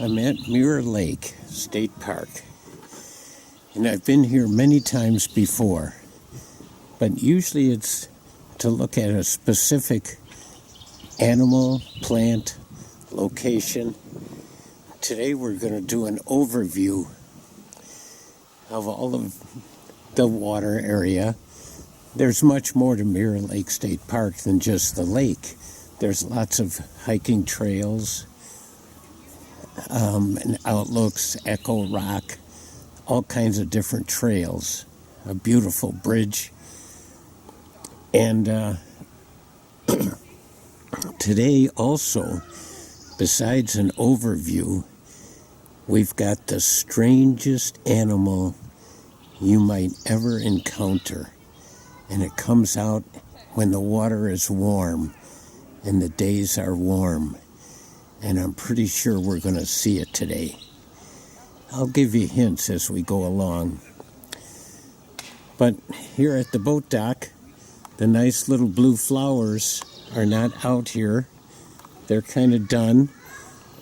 I'm at Mirror Lake State Park, and I've been here many times before, but usually it's to look at a specific animal, plant, location. Today we're going to do an overview of all of the water area. There's much more to Mirror Lake State Park than just the lake. There's lots of hiking trails, and outlooks, Echo Rock, all kinds of different trails, a beautiful bridge. And today also, besides an overview, we've got the strangest animal you might ever encounter. And it comes out when the water is warm and the days are warm. And I'm pretty sure we're going to see it today. I'll give you hints as we go along. But here at the boat dock, the nice little blue flowers are not out here. They're kind of done.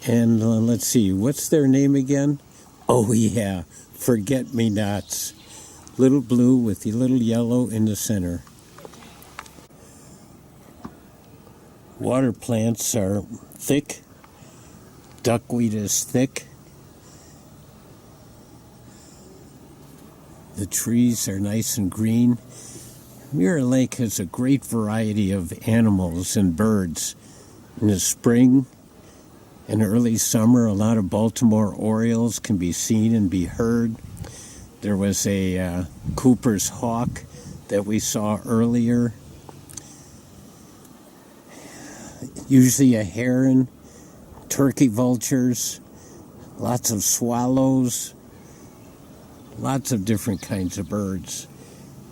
And let's see, what's their name again? Oh yeah, forget-me-nots. Little blue with the little yellow in the center. Water plants are thick. Duckweed is thick. The trees are nice and green. Mirror Lake has a great variety of animals and birds. In the spring and early summer, a lot of Baltimore orioles can be seen and be heard. There was a Cooper's hawk that we saw earlier. Usually a heron, turkey vultures, lots of swallows, lots of different kinds of birds.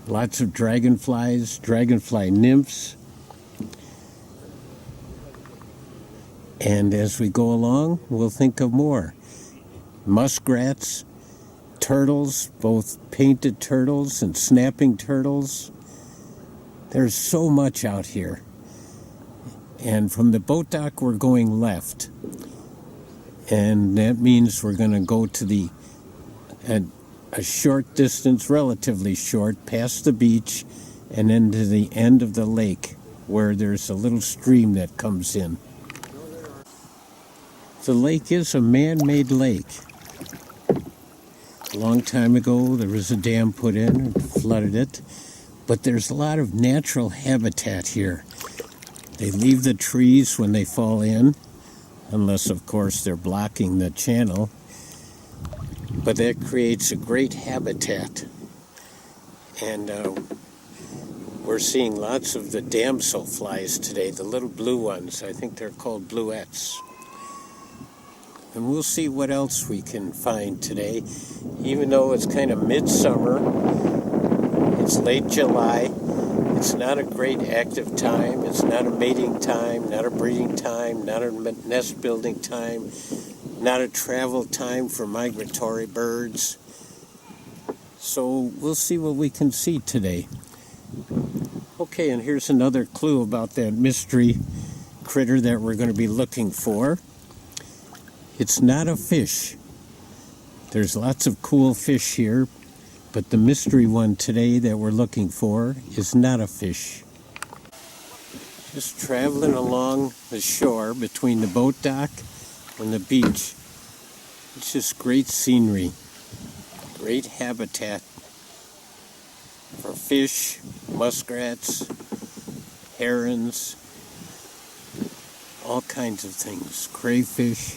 Lots of dragonflies, dragonfly nymphs. And as we go along, we'll think of more. Muskrats, turtles, both painted turtles and snapping turtles. There's so much out here. And from the boat dock, we're going left. And that means we're going to go to a short distance, relatively short, past the beach and then to the end of the lake where there's a little stream that comes in. The lake is a man-made lake. A long time ago, there was a dam put in and flooded it, but there's a lot of natural habitat here. They leave the trees when they fall in, unless, of course, they're blocking the channel. But that creates a great habitat. And we're seeing lots of the damselflies today, the little blue ones. I think they're called bluettes. And we'll see what else we can find today. Even though it's kind of midsummer, it's late July. It's not a great active time. It's not a mating time, not a breeding time, not a nest building time. Not a travel time for migratory birds. So we'll see what we can see today. Okay, and here's another clue about that mystery critter that we're going to be looking for. It's not a fish. There's lots of cool fish here, but the mystery one today that we're looking for is not a fish. Just traveling along the shore between the boat dock and the beach. It's just great scenery, great habitat for fish, muskrats, herons, all kinds of things, crayfish.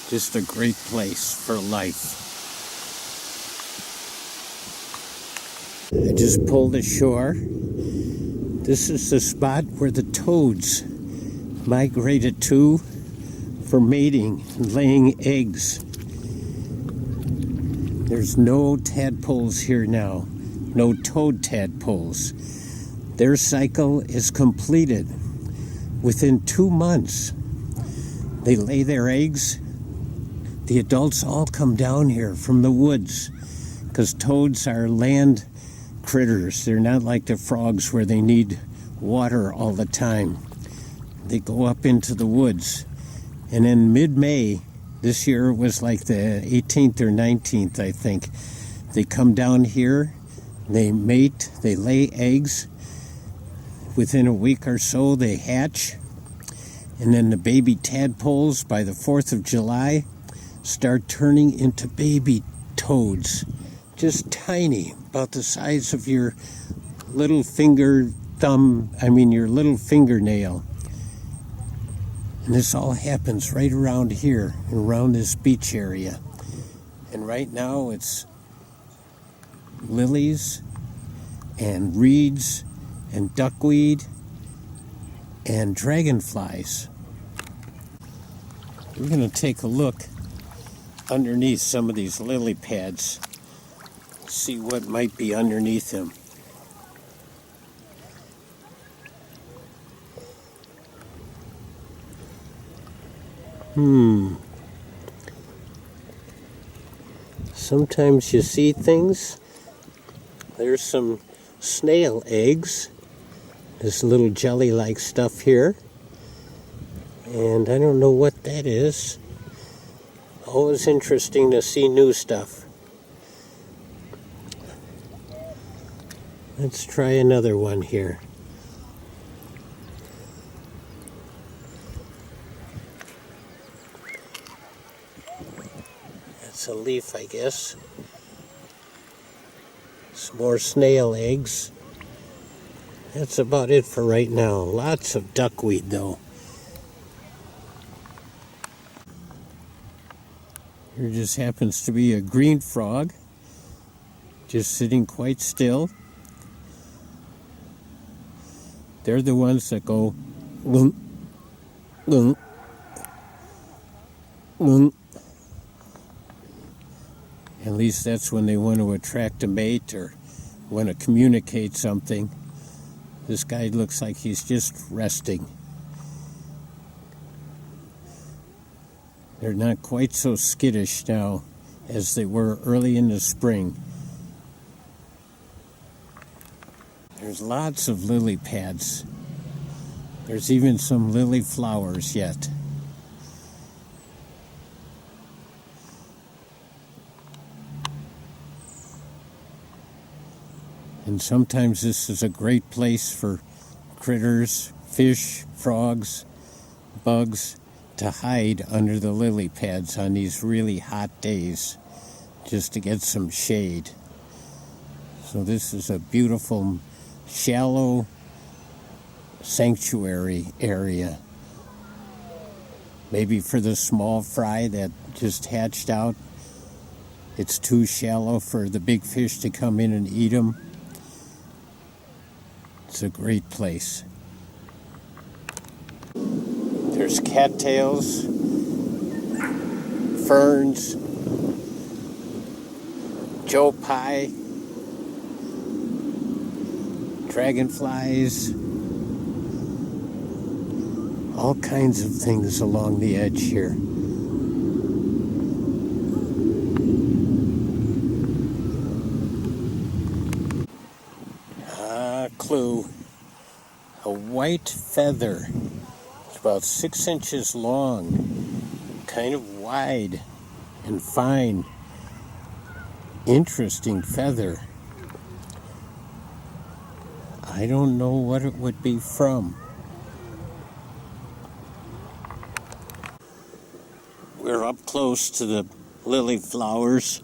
Just a great place for life. I just pulled ashore. This is the spot where the toads migrated to for mating and laying eggs. There's no tadpoles here now, no toad tadpoles. Their cycle is completed within 2 months. They lay their eggs. The adults all come down here from the woods because toads are land critters. They're not like the frogs where they need water all the time. They go up into the woods And in mid-May, this year it was like the 18th or 19th, I think, they come down here, they mate, they lay eggs. Within a week or so, they hatch. And then the baby tadpoles, by the 4th of July, start turning into baby toads. Just tiny, about the size of your little your little fingernail. And this all happens right around here, around this beach area. And right now it's lilies and reeds and duckweed and dragonflies. We're going to take a look underneath some of these lily pads, see what might be underneath them. Sometimes you see things. There's some snail eggs. This little jelly-like stuff here. And I don't know what that is. Always interesting to see new stuff. Let's try another one here. That's a leaf, I guess. Some more snail eggs. That's about it for right now. Lots of duckweed, though. Here just happens to be a green frog, just sitting quite still. They're the ones that go, "Lunk, lunk, lunk." At least that's when they want to attract a mate or want to communicate something. This guy looks like he's just resting. They're not quite so skittish now as they were early in the spring. There's lots of lily pads. There's even some lily flowers yet. And sometimes this is a great place for critters, fish, frogs, bugs to hide under the lily pads on these really hot days just to get some shade. So this is a beautiful, shallow sanctuary area. Maybe for the small fry that just hatched out, it's too shallow for the big fish to come in and eat them. It's a great place. There's cattails, ferns, joe pye, dragonflies, all kinds of things along the edge here. Clue. A white feather. It's about 6 inches long, kind of wide and fine. Interesting feather. I don't know what it would be from. We're up close to the lily flowers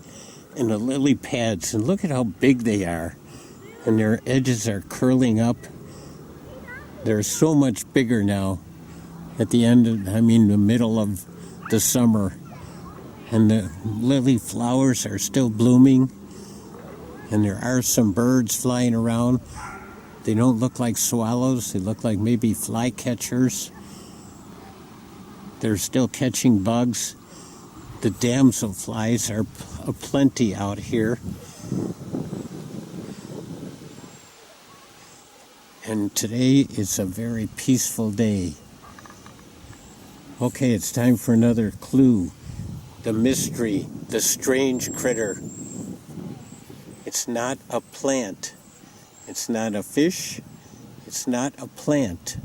and the lily pads, and look at how big they are. And their edges are curling up. They're so much bigger now at the the middle of the summer. And the lily flowers are still blooming. And there are some birds flying around. They don't look like swallows. They look like maybe flycatchers. They're still catching bugs. The damselflies are aplenty out here. And today is a very peaceful day. Okay, it's time for another clue. The mystery, the strange critter. It's not a plant. It's not a fish. It's not a plant.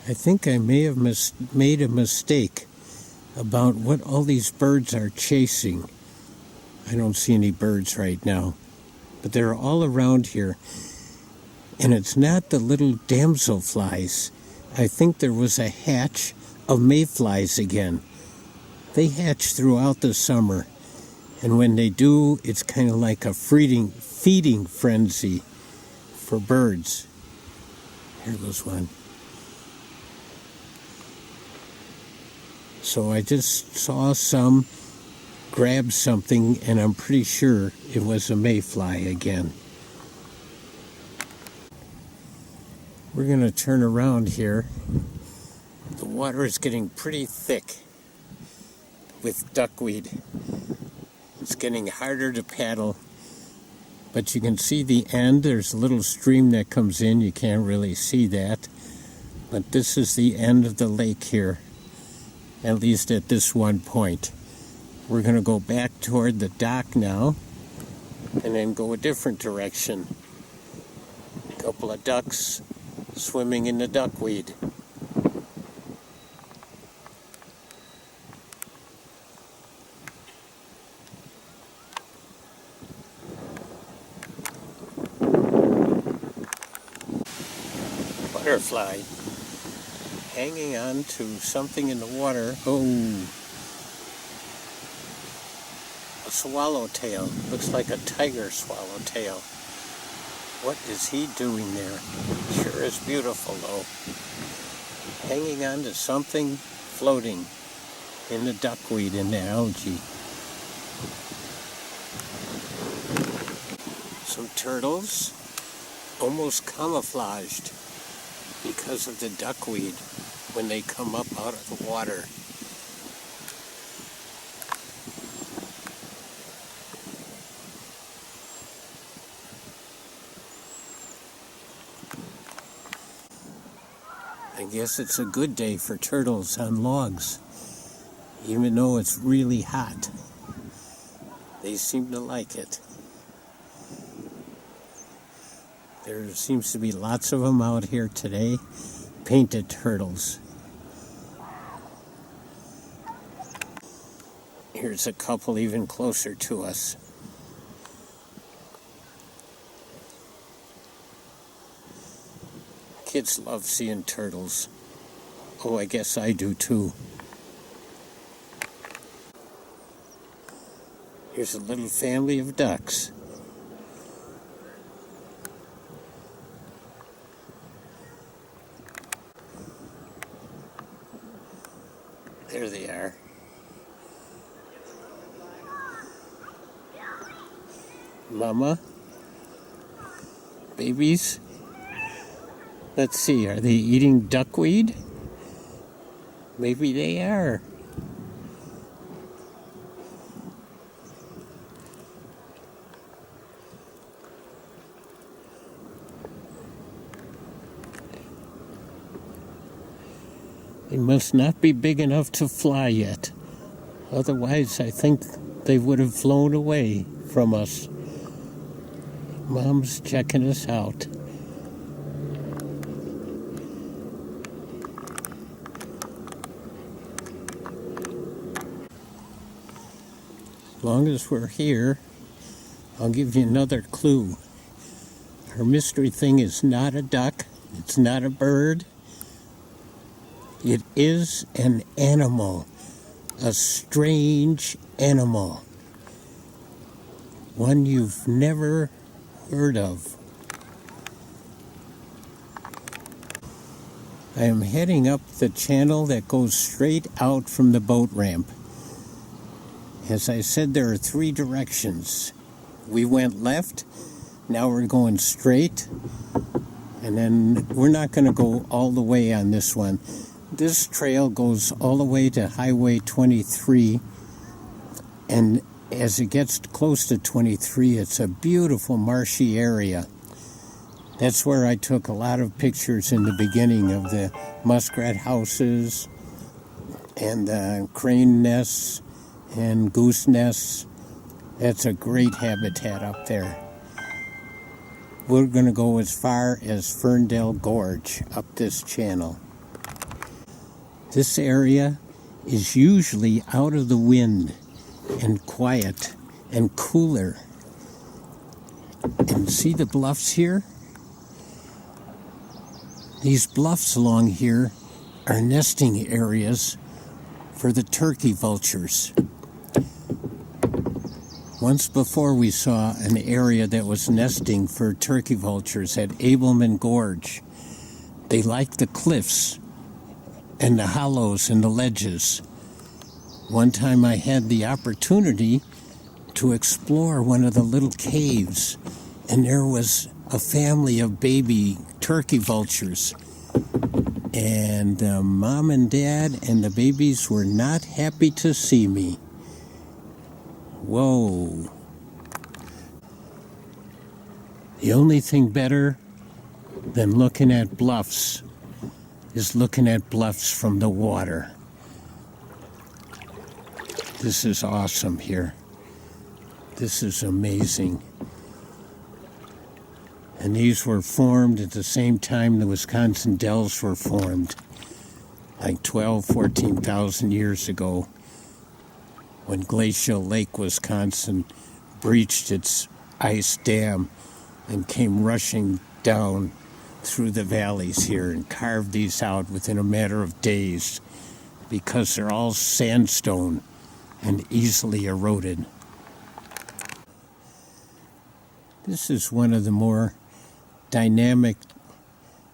I think I may have made a mistake about what all these birds are chasing. I don't see any birds right now, but they're all around here. And it's not the little damselflies. I think there was a hatch of mayflies again. They hatch throughout the summer. And when they do, it's kind of like a feeding frenzy for birds. Here goes one. So I just saw some grab something, and I'm pretty sure it was a mayfly again. We're going to turn around here. The water is getting pretty thick with duckweed. It's getting harder to paddle, but you can see the end. There's a little stream that comes in. You can't really see that, but this is the end of the lake here, at least at this one point. We're going to go back toward the dock now and then go a different direction. A couple of ducks swimming in the duckweed. Butterfly hanging on to something in the water. Oh, a swallowtail. Looks like a tiger swallowtail. What is he doing there? Sure is beautiful though. Hanging on to something floating in the duckweed, in the algae. Some turtles, almost camouflaged because of the duckweed when they come up out of the water. I guess it's a good day for turtles on logs, even though it's really hot. They seem to like it. There seems to be lots of them out here today, painted turtles. Here's a couple even closer to us. Kids love seeing turtles. Oh, I guess I do too. Here's a little family of ducks. There they are. Mama? Babies? Let's see, are they eating duckweed? Maybe they are. They must not be big enough to fly yet. Otherwise, I think they would have flown away from us. Mom's checking us out. As long as we're here, I'll give you another clue. Our mystery thing is not a duck. It's not a bird. It is an animal, a strange animal, one you've never heard of. I am heading up the channel that goes straight out from the boat ramp. As I said, there are three directions. We went left, now we're going straight, and then we're not going to go all the way on this one. This trail goes all the way to Highway 23, and as it gets close to 23, it's a beautiful marshy area. That's where I took a lot of pictures in the beginning of the muskrat houses and the crane nests and goose nests. That's a great habitat up there. We're going to go as far as Ferndale Gorge up this channel. This area is usually out of the wind and quiet and cooler. And see the bluffs here? These bluffs along here are nesting areas for the turkey vultures. Once before we saw an area that was nesting for turkey vultures at Abelman Gorge. They like the cliffs and the hollows and the ledges. One time I had the opportunity to explore one of the little caves, and there was a family of baby turkey vultures. And mom and dad and the babies were not happy to see me. Whoa. The only thing better than looking at bluffs is looking at bluffs from the water. This is awesome here. This is amazing. And these were formed at the same time the Wisconsin Dells were formed, like 14,000 years ago, when Glacial Lake, Wisconsin breached its ice dam and came rushing down through the valleys here and carved these out within a matter of days because they're all sandstone and easily eroded. This is one of the more dynamic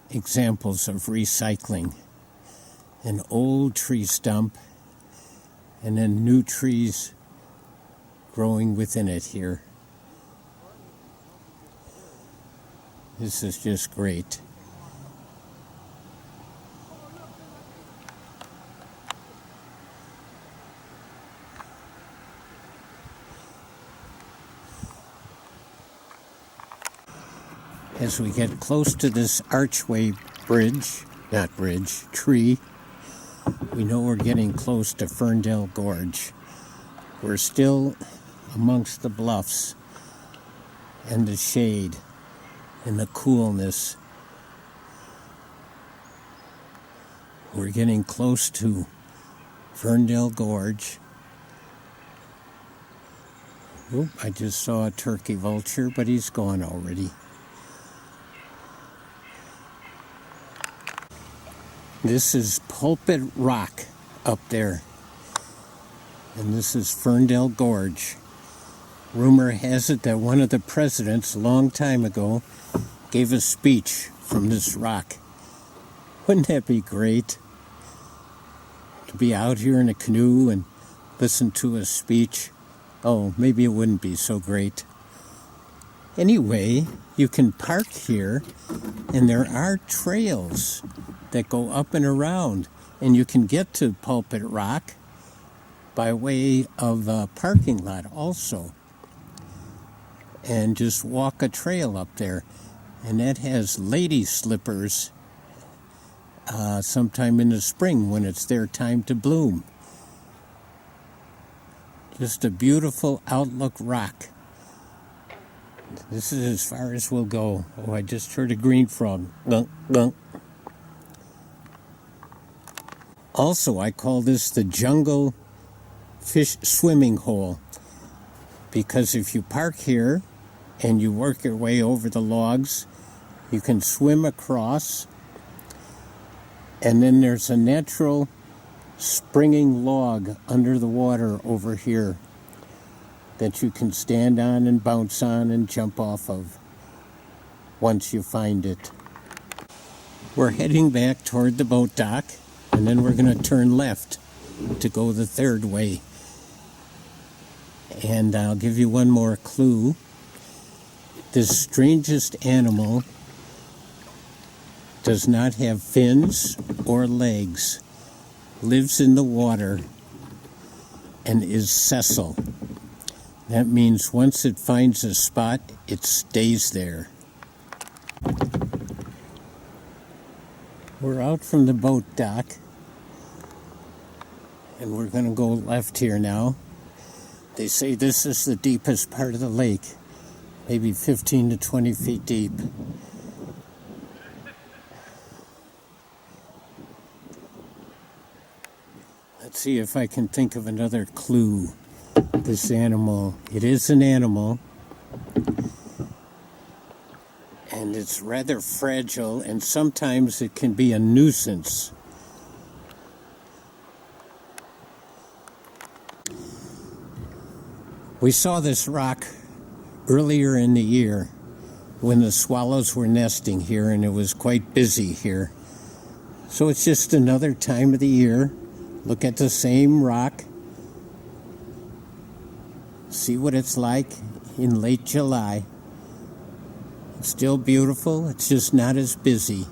examples of recycling. An old tree stump and then new trees growing within it here. This is just great. As we get close to this archway tree, we know we're getting close to Ferndale Gorge. We're still amongst the bluffs and the shade and the coolness. We're getting close to Ferndale Gorge. Oop, I just saw a turkey vulture, but he's gone already. This is Pulpit Rock up there, and this is Ferndale Gorge. Rumor has it that one of the presidents a long time ago gave a speech from this rock. Wouldn't that be great? To be out here in a canoe and listen to a speech? Oh, maybe it wouldn't be so great. Anyway, you can park here, and there are trails that go up and around, and you can get to Pulpit Rock by way of a parking lot also, and just walk a trail up there. And that has lady slippers sometime in the spring when it's their time to bloom. Just a beautiful outlook rock. This is as far as we'll go. Oh, I just heard a green frog. Gunk, gunk. Also, I call this the jungle fish swimming hole, because if you park here and you work your way over the logs, you can swim across, and then there's a natural springing log under the water over here that you can stand on and bounce on and jump off of once you find it. We're heading back toward the boat dock, and then we're going to turn left to go the third way. And I'll give you one more clue. The strangest animal does not have fins or legs, lives in the water, and is sessile. That means once it finds a spot, it stays there. We're out from the boat dock, and we're going to go left here now. They say this is the deepest part of the lake, maybe 15 to 20 feet deep. Let's see if I can think of another clue. This animal, it is an animal, and it's rather fragile, and sometimes it can be a nuisance. We saw this rock earlier in the year when the swallows were nesting here, and it was quite busy here. So it's just another time of the year. Look at the same rock. See what it's like in late July. It's still beautiful, it's just not as busy.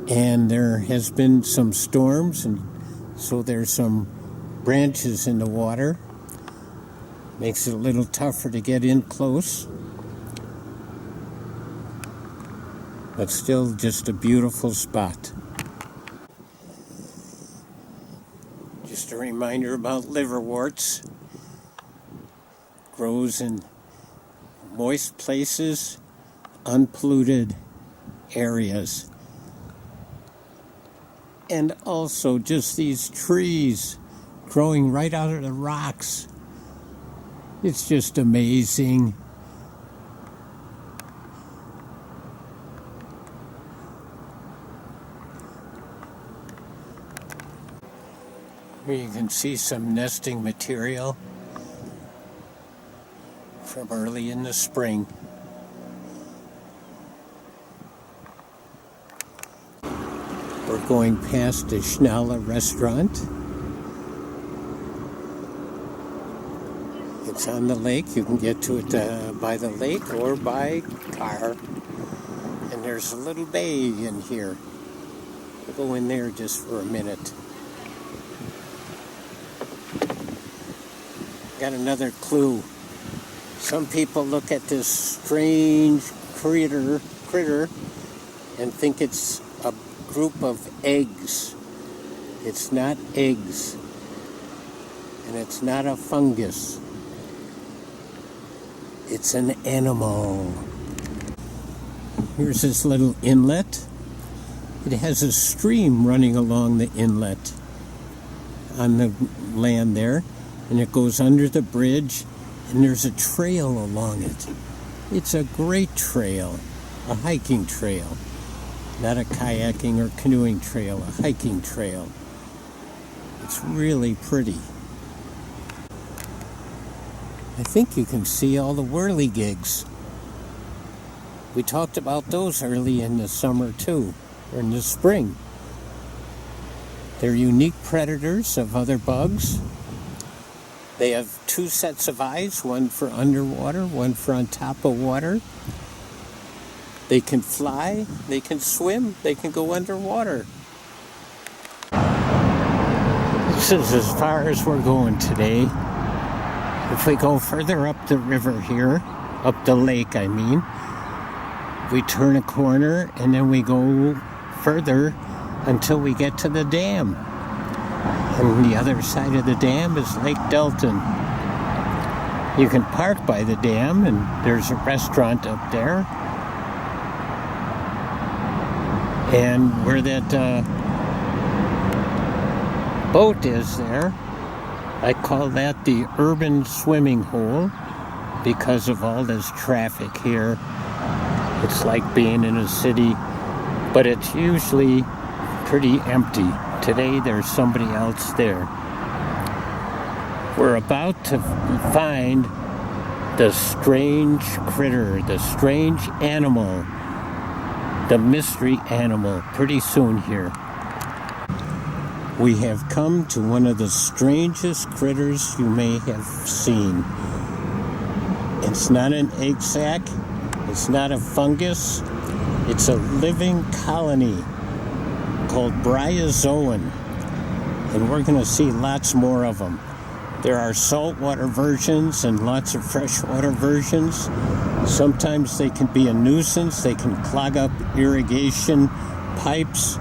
And there has been some storms, and so there's some branches in the water. Makes it a little tougher to get in close. But still just a beautiful spot. Just a reminder about liverworts. Grows in moist places, unpolluted areas. And also just these trees growing right out of the rocks. It's just amazing. Here you can see some nesting material from early in the spring. We're going past the Schnalla restaurant. It's on the lake. You can get to it by the lake or by car. And there's a little bay in here. We'll go in there just for a minute. Got another clue. Some people look at this strange critter and think it's a group of eggs. It's not eggs. And it's not a fungus. It's an animal. Here's this little inlet. It has a stream running along the inlet on the land there, and it goes under the bridge, and there's a trail along it. It's a great trail, a hiking trail, not a kayaking or canoeing trail, a hiking trail. It's really pretty. I think you can see all the whirligigs. We talked about those early in the summer too, or in the spring. They're unique predators of other bugs. They have two sets of eyes, one for underwater, one for on top of water. They can fly, they can swim, they can go underwater. This is as far as we're going today. If we go further up the river here, up the lake I mean, we turn a corner and then we go further until we get to the dam. And the other side of the dam is Lake Delton. You can park by the dam, and there's a restaurant up there. And where that boat is there, I call that the urban swimming hole because of all this traffic here. It's like being in a city, but it's usually pretty empty. Today there's somebody else there. We're about to find the strange critter, the strange animal, the mystery animal pretty soon here. We have come to one of the strangest critters you may have seen. It's not an egg sac, it's not a fungus, it's a living colony called Bryozoan, and we're going to see lots more of them. There are saltwater versions and lots of freshwater versions. Sometimes they can be a nuisance, they can clog up irrigation pipes,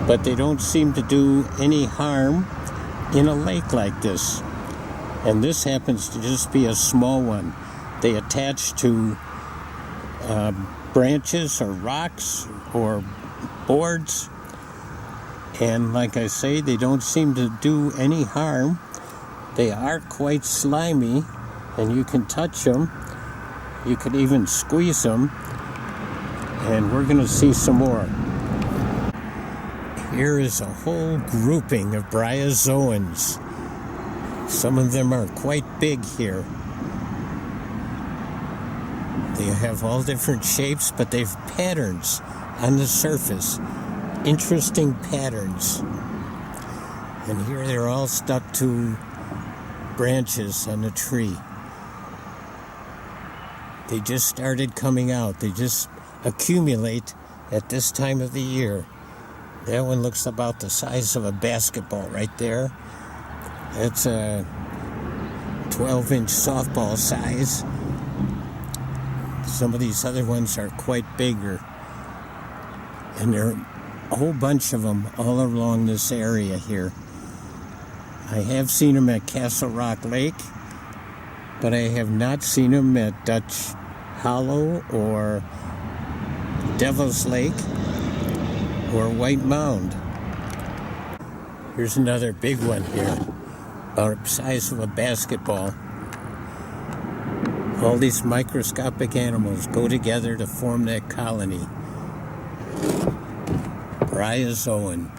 but they don't seem to do any harm in a lake like this. And this happens to just be a small one. They attach to branches or rocks or boards, And like I say, they don't seem to do any harm. They are quite slimy, and you can touch them. You could even squeeze them. And we're going to see some more. Here is a whole grouping of Bryozoans. Some of them are quite big here. They have all different shapes, but they've patterns on the surface. Interesting patterns. And here they're all stuck to branches on the tree. They just started coming out. They just accumulate at this time of the year. That one looks about the size of a basketball right there. That's a 12-inch softball size. Some of these other ones are quite bigger. And there are a whole bunch of them all along this area here. I have seen them at Castle Rock Lake, but I have not seen them at Dutch Hollow or Devil's Lake or White Mound. Here's another big one here, about the size of a basketball. All these microscopic animals go together to form that colony. Bryozoan.